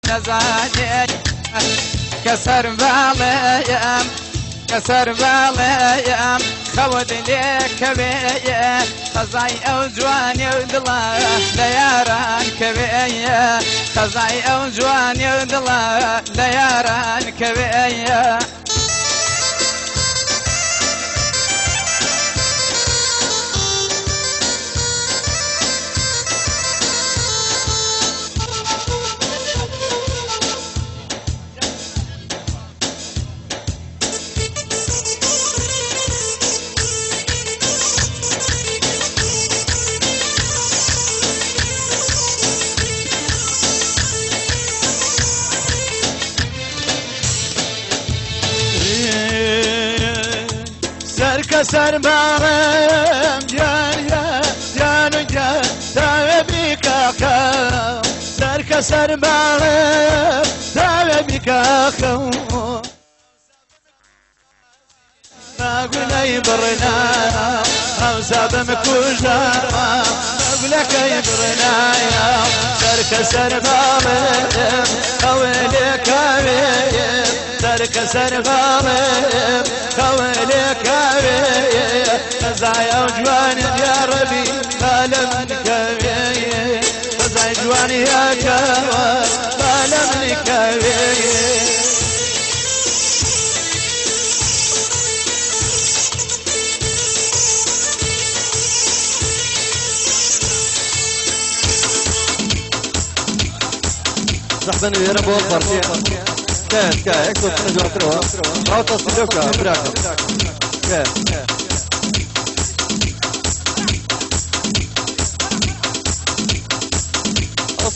نزاني كسر باليم كسر باليم خود ليك بيه خزاي او جواني ودلا لياران كبيه خزاي او جواني ودلا لياران كبيه كسر بارم جان يا جان جان تابيك أخو سر كسر بارم تابيك أخو ما قلنا يبرنا أو سابم كوجا أقول لك يبرنا سر كسر بارم أولك أبيب سر كسر بارم أولك أبيب خزايا وجوان يا ربي قال منك أبيب خزايا جوان يا كوار قال منك أبيب صاحبنا يا رب وفر كان اكتب تجوا تروح او تصدقوا براكم كان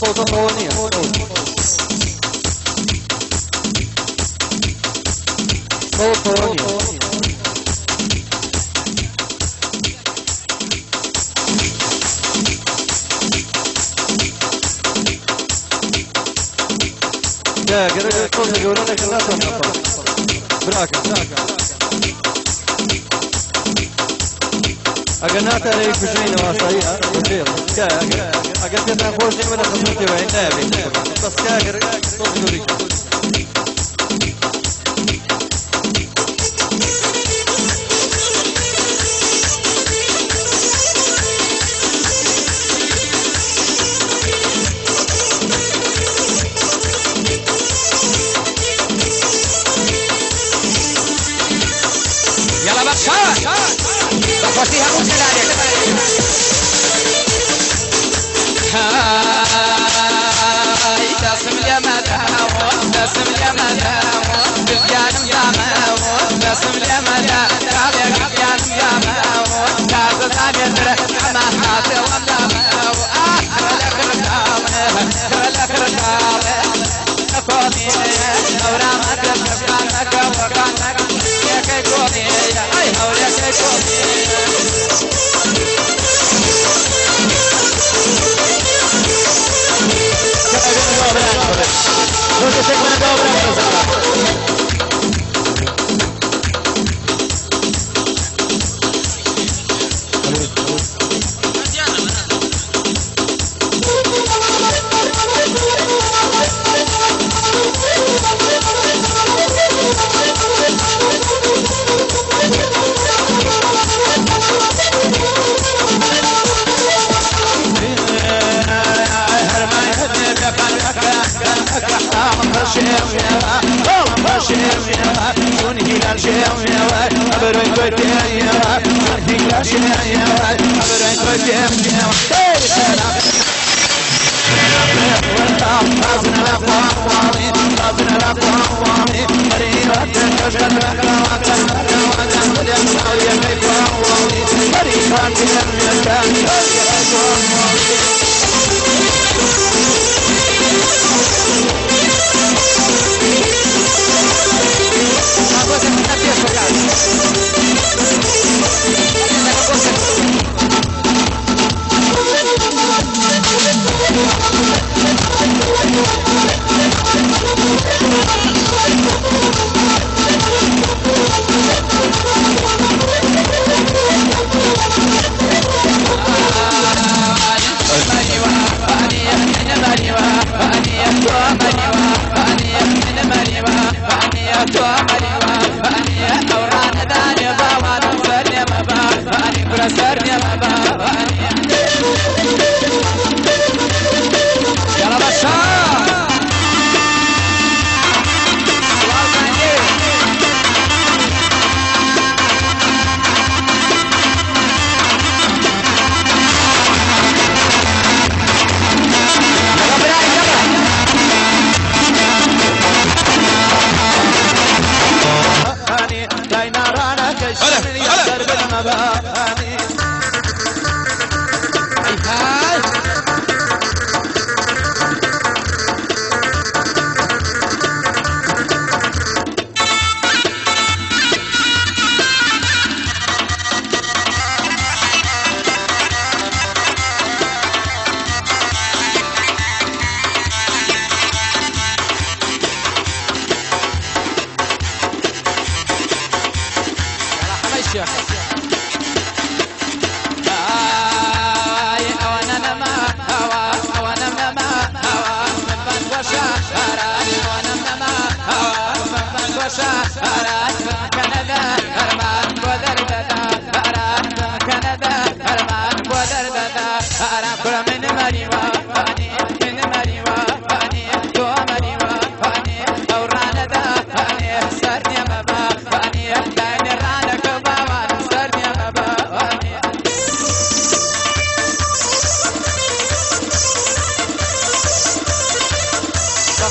صوت الطوانية صوت الطوانية يا قريب كل يقولون لك لا تنقطع براكم أقنعت عليك بشيء واسعي كثير أقنعت أنا خوش من خصوصي وين نابي بس كاجر صوت يوريك وفيها موسى عليك هاي تسم اليمن تسم اليمن بزيان مزامن تسم اليمن عليك بزيان مزامن كاز زانيتر ما حاسي والله لك رجال لك رجال كوني أورامك كانك وكانك يا كوني أي هولك كوني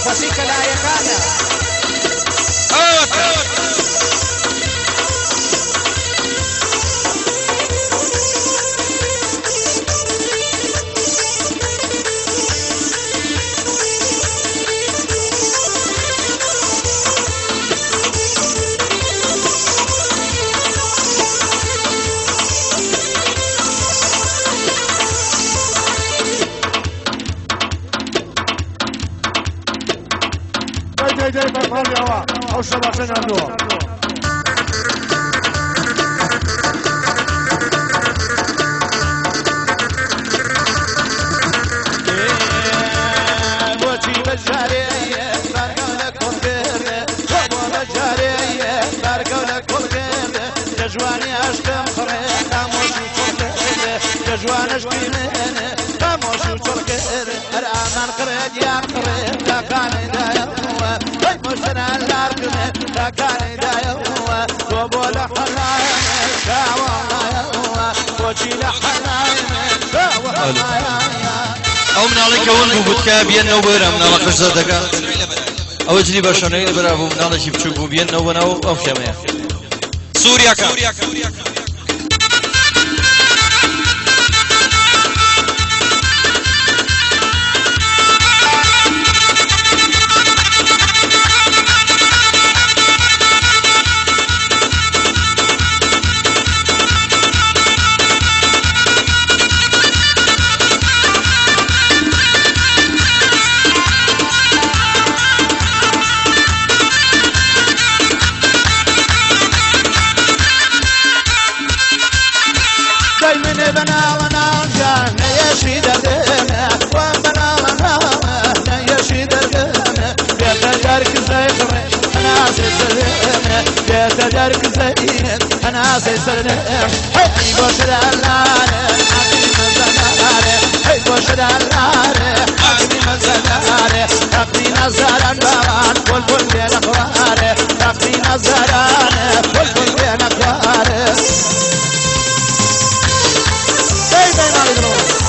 خۆشی کەلایەکانە جاي بالفاضي هوا او شباشين عندوها بۆچی بەجارەیە بارگەو لە کۆڵگەرە بۆ بەجارەیە بارگەو لە کۆڵگەرە لە جوانی عەشقم خڕێ خامۆش و چۆڵگەرە لە جوانەش بینێنە خامۆش و چۆڵگەرە هەر ئامان قڕێت یان قڕێت تاکانەدایەوە هەی مۆشتەنان لارگمێ تاکانەدایەوە تۆ بۆ لە حەنایەنە داوەڵایەوە بۆچی لە حەنایەنە داوەڵایە ئەو مناڵی کەون بوو بوتکە بێنەوە بەرە مناڵە قژە دەکات ئەوە جلی بەشەنەی بەرا بوو مناڵێکی بچوو بوو بێنەوە بەناو ئەو خێمەیە سووریاکە درك زين انا سيسرنا هاي بوشد اللاره حقني مزداره هاي بوشد اللاره حقني مزداره حقني نزاران بان بلبل بين اخواره حقني نزاران بلبل بين اخواره زي بين عليكم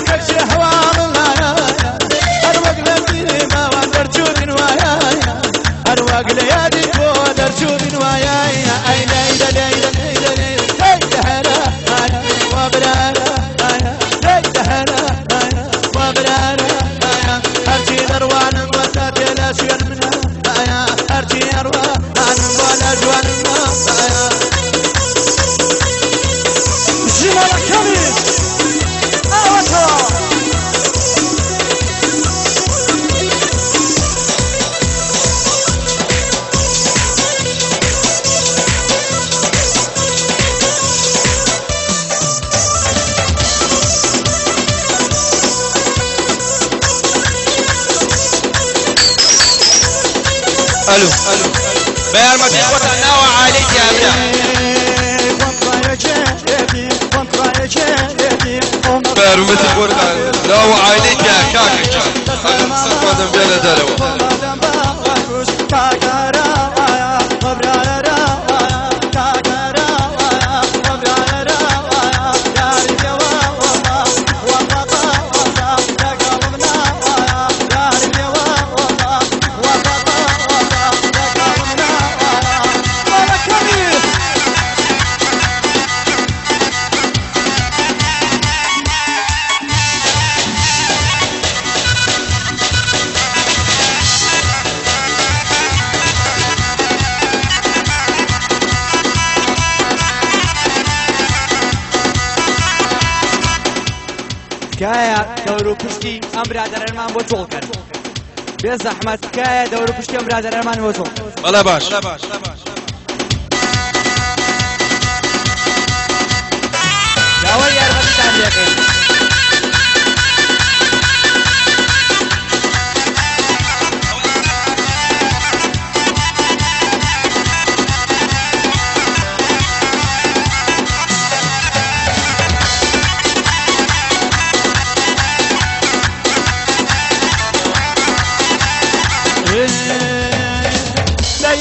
كرشي حوالنا أروق لدي ما وندرجو من ويايا أروق ليادي ودرجو من ويايا أي ليلة ليلة ليلة ليلة ليلة هلا هلا وبلالا ليلة هلا هلا وبلالا أرجي ذروان وسات لا شيء منها أرجي أروان ولا جوان جمال الكبير أوكا الو بيار ما تخوت نوع عليك يا ابدا بيار ما تخوت نوع عليك يا كاكا سقطم بلا دلو تکایە دەور و پشتی ئەم برادەرەمان بۆ جۆڵکەن بێ زەحمەت تکایە دەور و پشتی ئەم برادەرەمان بۆ جۆڵ بەڵێ باش داوای یارمەتیتان دەکەین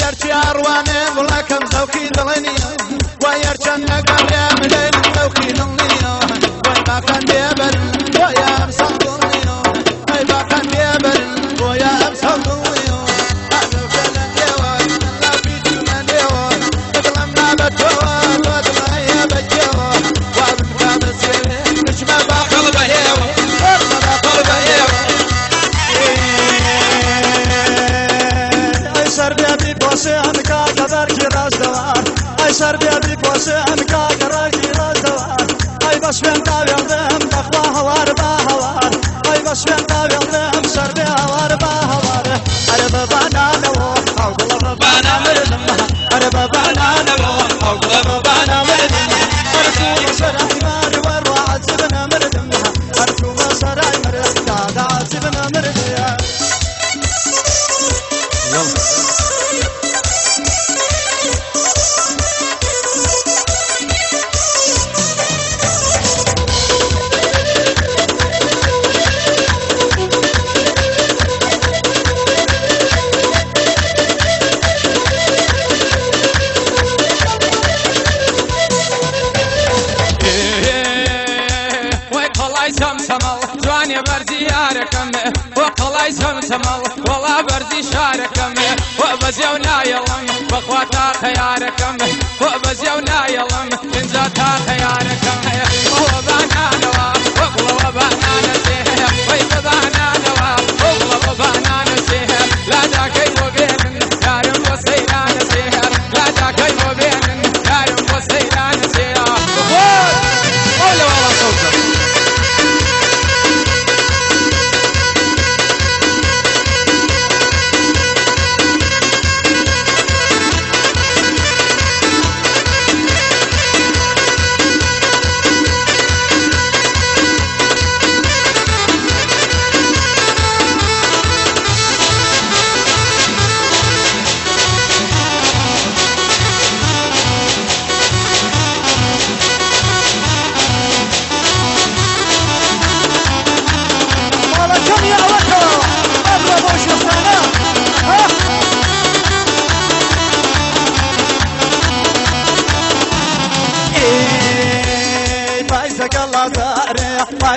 يرجي أرواني ولا كم زوكي ضلني ويرجع نقريا ملين زوكي ضلني ويبا كان بيبر ويا أمسان ضلني ويبا كان بيبر ويا أمسان ضلني أنا فلان ديوان لا بيجو من ديوان تظلمنا بالجوان وتظلم يا بالجوان وابن كاب السيري مش ما باقل بهيوان ما باقل بهيوان سر بيبي بوسي أمكا قدر كي راس دوار أي سر بيبي بوسي أمكا قدر كي راس دوار أي بس بين داويلدم تخوا هوار با هوار أي بس بين داويلدم سر بي هوار با هوار أربا بانا نو أو قلب بانا مردم أربا بانا نو أو قلب بانا مردم أرجو مسرح ماري وروا عزبنا مردم أرجو مسرح مردم دادا عزبنا مردم وقلاي سمسمل والله بردي شاركم وبزيونا يلم بخواتا خياركم وبزيونا يلم انزاتا خياركم وبانا نوا وقلا وبانا نسيه ويبانا نوا وقلا وبانا نسيه لا داكي وبين دارم وسيلا نسيه لا داكي وبين دارم وسيلا نسيه ولا والله صوتك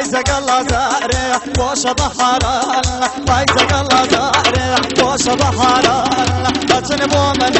بايزق الله زارع وش بحران بايزق الله زارع وش بحران أتني مؤمن